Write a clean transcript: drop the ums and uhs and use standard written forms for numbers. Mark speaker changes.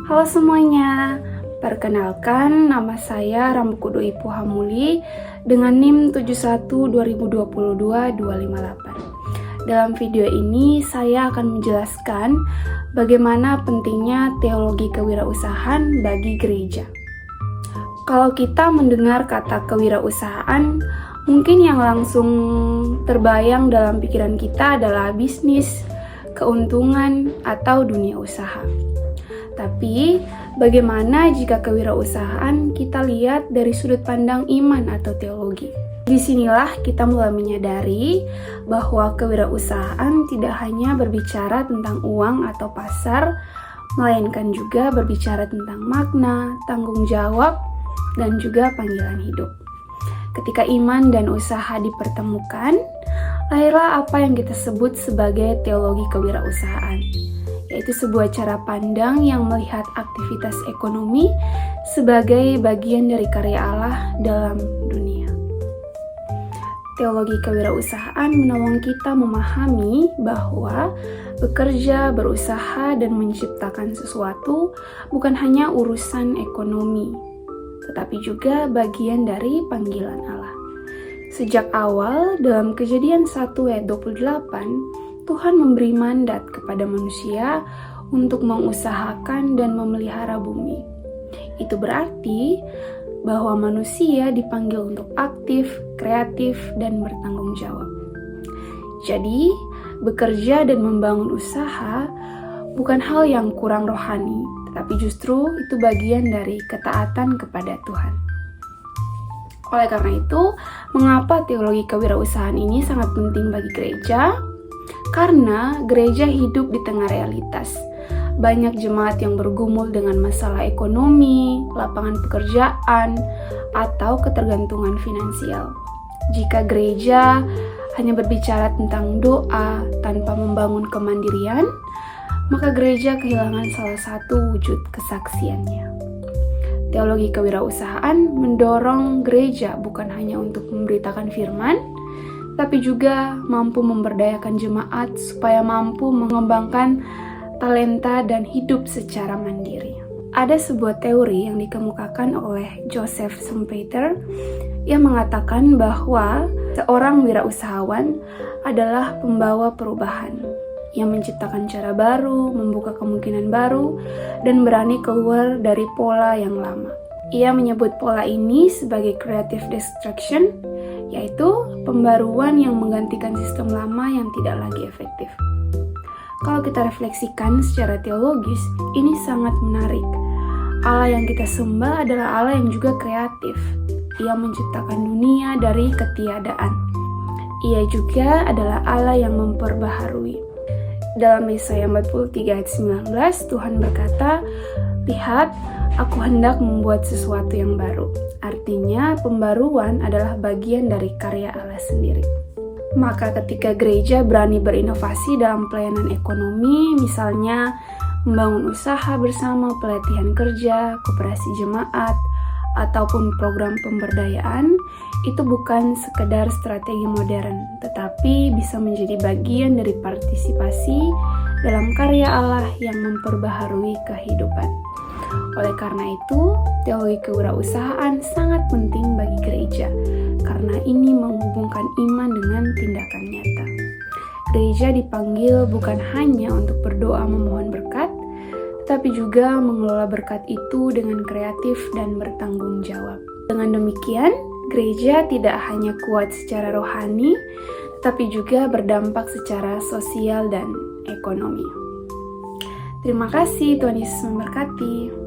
Speaker 1: Halo semuanya, perkenalkan nama saya Rambukudo Ipu Hamuli dengan NIM 712022-258. Dalam video ini saya akan menjelaskan bagaimana pentingnya teologi kewirausahaan bagi gereja. Kalau kita mendengar kata kewirausahaan, mungkin yang langsung terbayang dalam pikiran kita adalah bisnis, keuntungan, atau dunia usaha. Tapi, bagaimana jika kewirausahaan kita lihat dari sudut pandang iman atau teologi? Disinilah kita mulai menyadari bahwa kewirausahaan tidak hanya berbicara tentang uang atau pasar, melainkan juga berbicara tentang makna, tanggung jawab, dan juga panggilan hidup. Ketika iman dan usaha dipertemukan, lahirlah apa yang kita sebut sebagai teologi kewirausahaan, yaitu sebuah cara pandang yang melihat aktivitas ekonomi sebagai bagian dari karya Allah dalam dunia. Teologi kewirausahaan menolong kita memahami bahwa bekerja, berusaha, dan menciptakan sesuatu bukan hanya urusan ekonomi, tetapi juga bagian dari panggilan Allah. Sejak awal dalam Kejadian 1 ayat 28, Tuhan memberi mandat kepada manusia untuk mengusahakan dan memelihara bumi. Itu berarti bahwa manusia dipanggil untuk aktif, kreatif, dan bertanggung jawab. Jadi, bekerja dan membangun usaha bukan hal yang kurang rohani, tetapi justru itu bagian dari ketaatan kepada Tuhan. Oleh karena itu, mengapa teologi kewirausahaan ini sangat penting bagi gereja? Karena gereja hidup di tengah realitas. Banyak jemaat yang bergumul dengan masalah ekonomi, lapangan pekerjaan, atau ketergantungan finansial. Jika gereja hanya berbicara tentang doa tanpa membangun kemandirian, maka gereja kehilangan salah satu wujud kesaksiannya. Teologi kewirausahaan mendorong gereja bukan hanya untuk memberitakan firman, tapi juga mampu memberdayakan jemaat supaya mampu mengembangkan talenta dan hidup secara mandiri. Ada sebuah teori yang dikemukakan oleh Joseph Schumpeter yang mengatakan bahwa seorang wirausahawan adalah pembawa perubahan yang menciptakan cara baru, membuka kemungkinan baru, dan berani keluar dari pola yang lama. Ia menyebut pola ini sebagai creative destruction, yaitu pembaruan yang menggantikan sistem lama yang tidak lagi efektif. Kalau kita refleksikan secara teologis, ini sangat menarik. Allah yang kita sembah adalah Allah yang juga kreatif. Ia menciptakan dunia dari ketiadaan. Ia juga adalah Allah yang memperbaharui. Dalam Yesaya 43 ayat 19, Tuhan berkata, "Lihat, aku hendak membuat sesuatu yang baru." Artinya, pembaruan adalah bagian dari karya Allah sendiri. Maka ketika gereja berani berinovasi dalam pelayanan ekonomi, misalnya membangun usaha bersama, pelatihan kerja, koperasi jemaat, ataupun program pemberdayaan, itu bukan sekedar strategi modern, tetapi bisa menjadi bagian dari partisipasi dalam karya Allah yang memperbaharui kehidupan. Oleh karena itu, teologi kewirausahaan sangat penting bagi gereja, karena ini menghubungkan iman dengan tindakan nyata. Gereja dipanggil bukan hanya untuk berdoa memohon berkat, tetapi juga mengelola berkat itu dengan kreatif dan bertanggung jawab. Dengan demikian, gereja tidak hanya kuat secara rohani, tetapi juga berdampak secara sosial dan ekonomi. Terima kasih, Tuhan Yesus memberkati.